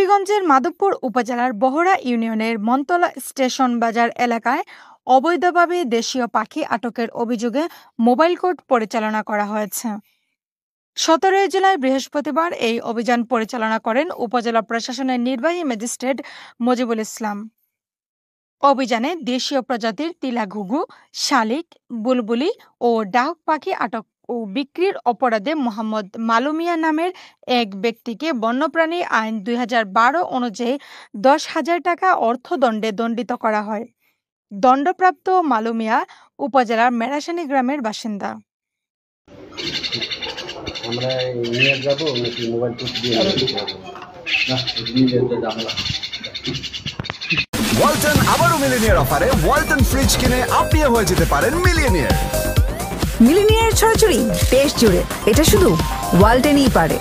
হবিগঞ্জের মাধবপুর উপজেলার বহরা ইউনিয়নের মনতলা স্টেশন বাজার এলাকায় অবৈধভাবে দেশীয় পাখি আটকের অভিযোগে মোবাইল কোর্ট পরিচালনা করা হয়েছে। ১৭ জুলাই বৃহস্পতিবার এই অভিযান পরিচালনা করেন উপজেলা প্রশাসনের নির্বাহী ম্যাজিস্ট্রেট মজিবুল ইসলাম। অভিযানে দেশীয় প্রজাতির তিলা ঘুঘু, শালিক, বুলবুলি ও ডাহুক পাখি আটক ও বিক্রির অপরাধে মোহাম্মদ মালুমিয়া নামের এক ব্যক্তিকে বন্যপ্রাণী আইন ২০১২ অনুযায়ী ১০,০০০ টাকা অর্থদণ্ডে দণ্ডিত করা হয়। দণ্ডপ্রাপ্ত মালুমিয়া উপজেলার মেরাসানি গ্রামের বাসিন্দা। ওয়ালটন আবারও মিলিনিয়ার অফারে ওয়ালটন ফ্রিজ কিনে আপনিও হয়ে যেতে পারেন মিলিয়নিয়ার। মিলিনিয়ার ছড়াছড়ি দেশ জুড়ে, এটা শুধু ওয়ালটনই পারে।